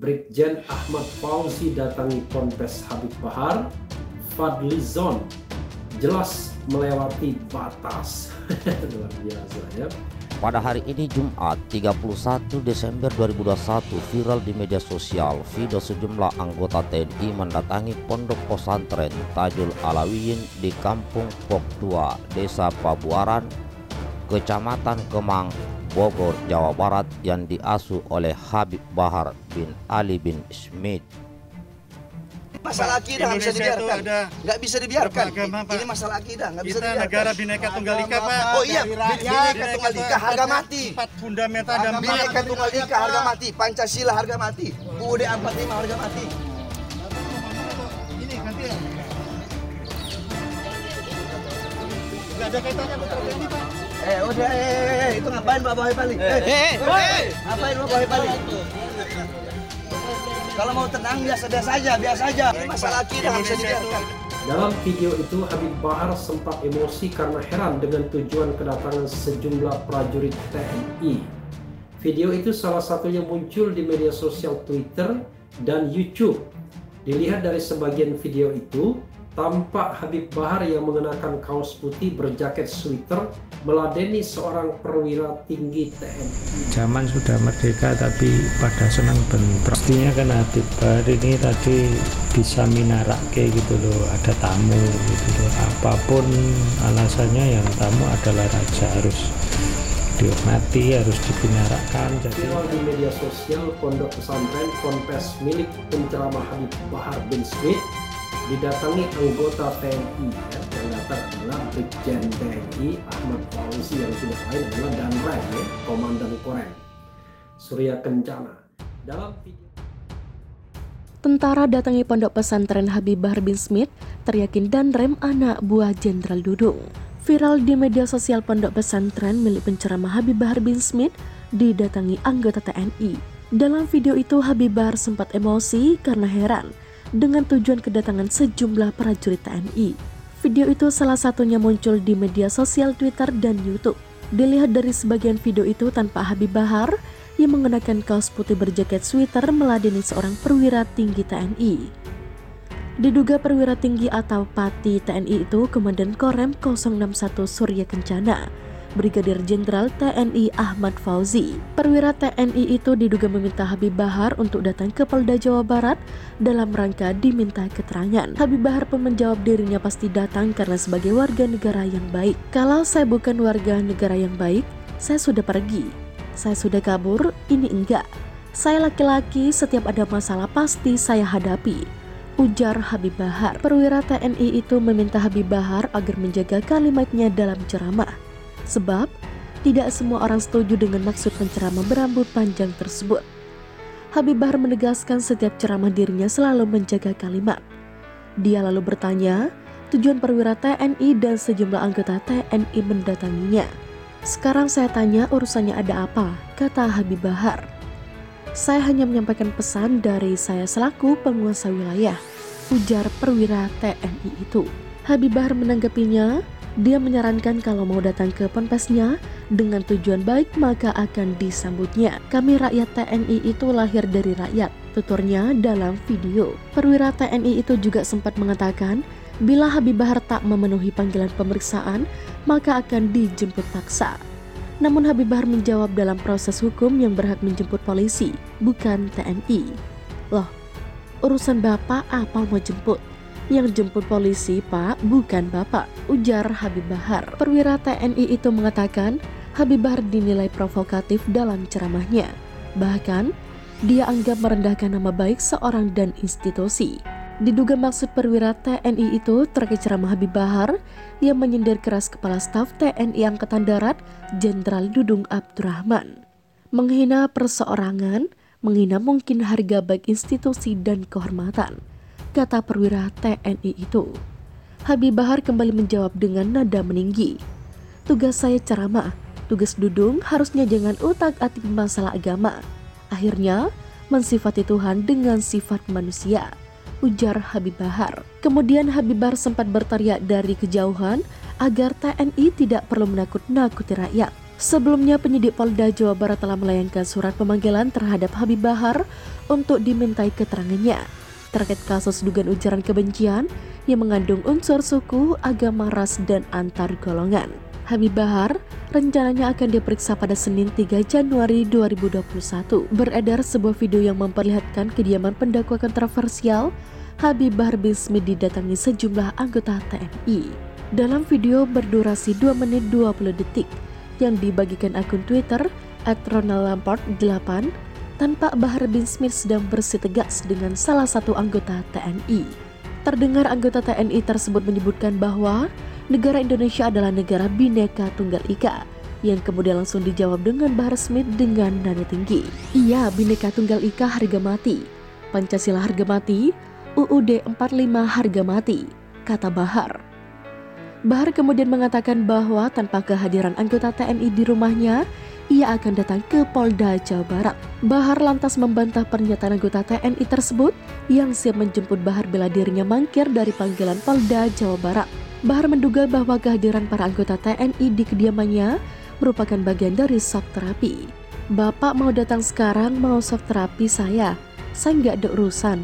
Brigjen Ahmad Fauzi datangi Ponpes Habib Bahar, Fadlizon jelas melewati batas. Luar biasa ya. Pada hari ini Jumat 31 Desember 2021 viral di media sosial video sejumlah anggota TNI mendatangi pondok pesantren Tajul Alawiyin di Kampung Pok 2, Desa Pabuaran, Kecamatan Kemang, Bogor, Jawa Barat yang diasuh oleh Habib Bahar bin Ali bin Smith. Masalah akidah nggak bisa dibiarkan, nggak bisa dibiarkan. Ini masalah akidah nggak bisa dibiarkan. Negara Bhinneka Tunggal Ika, Pak. Oh iya, Bhinneka Tunggal Ika harga mati. 4 fundamental dan Bhinneka Tunggal Ika harga mati, Pancasila harga mati, UUD 45 harga mati. Ini nanti nggak ada kaitannya dengan ini, Pak. Udah, itu ngapain Pak Boy Bali? Ngapain Pak Boy Bali? Kalau mau tenang biasa aja. Ini masalah akidah nggak bisa dibiarkan. Dalam video itu Habib Bahar sempat emosi karena heran dengan tujuan kedatangan sejumlah prajurit TNI. Video itu salah satunya muncul di media sosial Twitter dan YouTube. Dilihat dari sebagian video itu, tampak Habib Bahar yang mengenakan kaos putih berjaket sweater meladeni seorang perwira tinggi TNI. Zaman sudah merdeka tapi pada senang bentrok. Pastinya kan Habib Bahar ini tadi bisa minarake gitu loh, ada tamu gitu loh. Apapun alasannya yang tamu adalah raja, harus dihormati, harus dipinarakan. Viral di media sosial pondok pesantren Ponpes milik penceramah Habib Bahar bin Smith didatangi anggota TNI yang datang adalah Brigjen TNI Ahmad Fauzi yang tidak lain adalah Danrem Komandan Korem Surya Kencana. Dalam video tentara datangi pondok pesantren Habib Bahar bin Smith, teriakin Danrem anak buah Jenderal Dudung. Viral di media sosial pondok pesantren milik penceramah Habib Bahar bin Smith didatangi anggota TNI. Dalam video itu Habib Bahar sempat emosi karena heran dengan tujuan kedatangan sejumlah prajurit TNI. Video itu salah satunya muncul di media sosial Twitter dan YouTube. Dilihat dari sebagian video itu tanpa Habib Bahar yang mengenakan kaos putih berjaket sweater meladeni seorang perwira tinggi TNI. Diduga perwira tinggi atau Pati TNI itu Komandan Korem 061 Surya Kencana, Brigadir Jenderal TNI Ahmad Fauzi. Perwira TNI itu diduga meminta Habib Bahar untuk datang ke Polda Jawa Barat dalam rangka diminta keterangan. Habib Bahar pun menjawab dirinya pasti datang karena sebagai warga negara yang baik. Kalau saya bukan warga negara yang baik, saya sudah pergi. Saya sudah kabur, ini enggak. Saya laki-laki, setiap ada masalah pasti saya hadapi, ujar Habib Bahar. Perwira TNI itu meminta Habib Bahar agar menjaga kalimatnya dalam ceramah. Sebab tidak semua orang setuju dengan maksud penceramah berambut panjang tersebut. Habib Bahar menegaskan setiap ceramah dirinya selalu menjaga kalimat. Dia lalu bertanya tujuan perwira TNI dan sejumlah anggota TNI mendatanginya. Sekarang saya tanya urusannya ada apa, kata Habib Bahar. Saya hanya menyampaikan pesan dari saya selaku penguasa wilayah, ujar perwira TNI itu. Habib Bahar menanggapinya. Dia menyarankan kalau mau datang ke ponpesnya dengan tujuan baik maka akan disambutnya. Kami rakyat TNI itu lahir dari rakyat, tuturnya dalam video. Perwira TNI itu juga sempat mengatakan bila Habib Bahar tak memenuhi panggilan pemeriksaan maka akan dijemput paksa. Namun Habib Bahar menjawab dalam proses hukum yang berhak menjemput polisi, bukan TNI. Loh, urusan bapak apa mau jemput? Yang jemput polisi Pak, bukan Bapak, ujar Habib Bahar. Perwira TNI itu mengatakan Habib Bahar dinilai provokatif dalam ceramahnya. Bahkan, dia anggap merendahkan nama baik seorang dan institusi. Diduga maksud perwira TNI itu terkait ceramah Habib Bahar yang menyindir keras Kepala Staf TNI Angkatan Darat Jenderal Dudung Abdurrahman. Menghina perseorangan, menghina mungkin harga baik institusi dan kehormatan, kata perwira TNI itu. Habib Bahar kembali menjawab dengan nada meninggi. Tugas saya ceramah, tugas Dudung harusnya jangan utak-atik masalah agama. Akhirnya, mensifati Tuhan dengan sifat manusia, ujar Habib Bahar. Kemudian Habib Bahar sempat berteriak dari kejauhan agar TNI tidak perlu menakut-nakuti rakyat. Sebelumnya, penyidik Polda Jawa Barat telah melayangkan surat pemanggilan terhadap Habib Bahar untuk dimintai keterangannya terkait kasus dugaan ujaran kebencian yang mengandung unsur suku, agama, ras, dan antar golongan. Habib Bahar rencananya akan diperiksa pada Senin 3 Januari 2021. Beredar sebuah video yang memperlihatkan kediaman pendakwa kontroversial Habib Bahar bin Smit didatangi sejumlah anggota TNI. Dalam video berdurasi 2 menit 20 detik yang dibagikan akun Twitter @ronaldlampard8, tampak Bahar bin Smit sedang bersih tegas dengan salah satu anggota TNI. Terdengar anggota TNI tersebut menyebutkan bahwa negara Indonesia adalah negara Bhinneka Tunggal Ika, yang kemudian langsung dijawab dengan Bahar Smit dengan nada tinggi. Iya, Bhinneka Tunggal Ika harga mati, Pancasila harga mati, UUD 45 harga mati, kata Bahar. Bahar kemudian mengatakan bahwa tanpa kehadiran anggota TNI di rumahnya, ia akan datang ke Polda Jawa Barat. Bahar lantas membantah pernyataan anggota TNI tersebut yang siap menjemput Bahar bila dirinya mangkir dari panggilan Polda Jawa Barat. Bahar menduga bahwa kehadiran para anggota TNI di kediamannya merupakan bagian dari shock terapi. Bapak mau datang sekarang, mau shock terapi saya nggak ada urusan.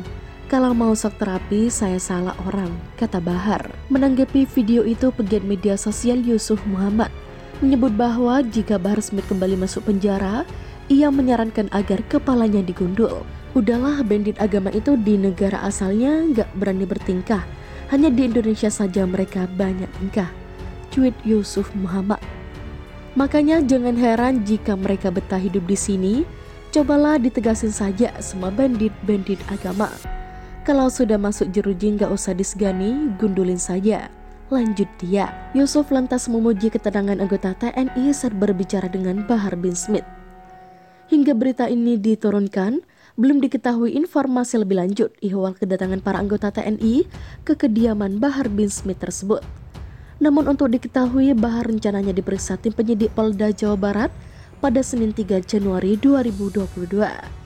Kalau mau shock terapi, saya salah orang, kata Bahar. Menanggapi video itu, pegiat media sosial Yusuf Muhammad menyebut bahwa jika Bahar Smit kembali masuk penjara, ia menyarankan agar kepalanya digundul. Udahlah, bandit agama itu di negara asalnya nggak berani bertingkah. Hanya di Indonesia saja mereka banyak tingkah, tweet Yusuf Muhammad. Makanya jangan heran jika mereka betah hidup di sini. Cobalah ditegasin saja semua bandit-bandit agama. Kalau sudah masuk jeruji nggak usah disegani, gundulin saja, lanjut dia. Yusuf lantas memuji ketenangan anggota TNI saat berbicara dengan Bahar bin Smit. Hingga berita ini diturunkan, belum diketahui informasi lebih lanjut ihwal kedatangan para anggota TNI ke kediaman Bahar bin Smit tersebut. Namun untuk diketahui, Bahar rencananya diperiksa tim penyidik Polda Jawa Barat pada Senin 3 Januari 2022.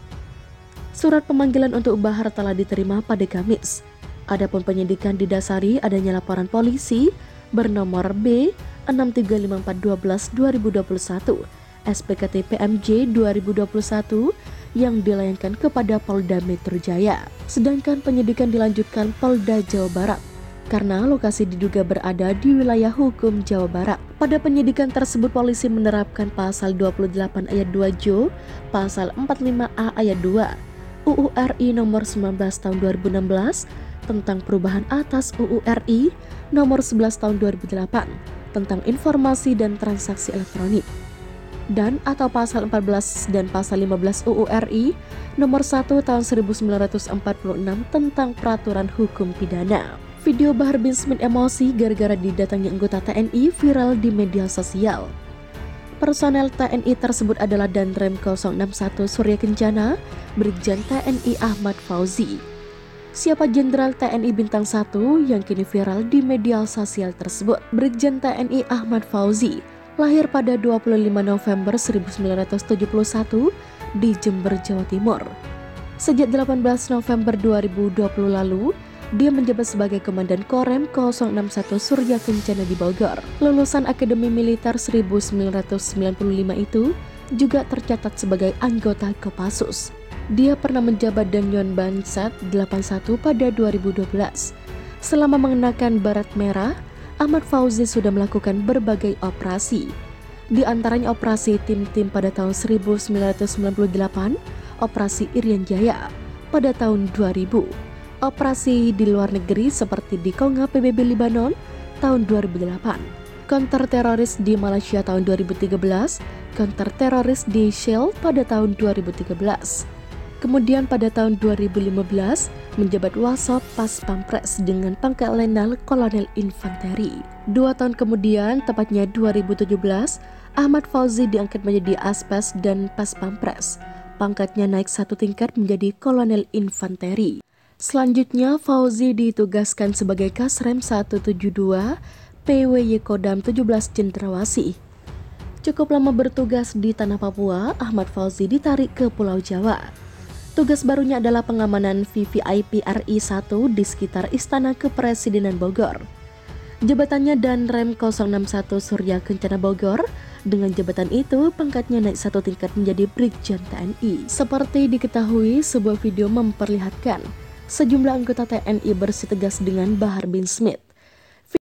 Surat pemanggilan untuk Bahar telah diterima pada Kamis. Adapun penyidikan didasari adanya laporan polisi bernomor B635412/2021 SPKT PMJ 2021 yang dilayangkan kepada Polda Metro Jaya. Sedangkan penyidikan dilanjutkan Polda Jawa Barat karena lokasi diduga berada di wilayah hukum Jawa Barat. Pada penyidikan tersebut, polisi menerapkan pasal 28 ayat 2 Jo, pasal 45A ayat 2 UU RI nomor 19 tahun 2016 tentang perubahan atas UU RI nomor 11 tahun 2008 tentang informasi dan transaksi elektronik, dan atau pasal 14 dan pasal 15 UU RI nomor 1 tahun 1946 tentang peraturan hukum pidana. Video Bahar bin Smit emosi gara-gara didatangi anggota TNI viral di media sosial. Personel TNI tersebut adalah Danrem 061 Surya Kencana, Brigjen TNI Ahmad Fauzi. Siapa Jenderal TNI Bintang 1 yang kini viral di media sosial tersebut? Brigjen TNI Ahmad Fauzi lahir pada 25 November 1971 di Jember, Jawa Timur. Sejak 18 November 2020 lalu, dia menjabat sebagai Komandan Korem 061 Surya Kencana di Bogor. Lulusan Akademi Militer 1995 itu juga tercatat sebagai anggota Kopassus. Dia pernah menjabat Danyon Bansat 81 pada 2012. Selama mengenakan baret merah, Ahmad Fauzi sudah melakukan berbagai operasi. Di antaranya operasi tim-tim pada tahun 1998, operasi Irian Jaya pada tahun 2000. Operasi di luar negeri seperti di Konga PBB Libanon tahun 2008, counter teroris di Malaysia tahun 2013, counter teroris di Shell pada tahun 2013. Kemudian pada tahun 2015 menjabat Wasop Pas Pampres dengan pangkat Letnan Kolonel Infanteri. 2 tahun kemudian, tepatnya 2017, Ahmad Fauzi diangkat menjadi Aspes dan Pas Pampres. Pangkatnya naik 1 tingkat menjadi Kolonel Infanteri. Selanjutnya, Fauzi ditugaskan sebagai Kasrem 172 PWY Kodam 17 Cendrawasih. Cukup lama bertugas di tanah Papua, Ahmad Fauzi ditarik ke Pulau Jawa. Tugas barunya adalah pengamanan VVIP RI 1 di sekitar Istana Kepresidenan Bogor. Jabatannya Danrem 061 Surya Kencana Bogor Dengan jabatan itu, pangkatnya naik 1 tingkat menjadi Brigjen TNI. Seperti diketahui, sebuah video memperlihatkan sejumlah anggota TNI bersitegas dengan Bahar bin Smith.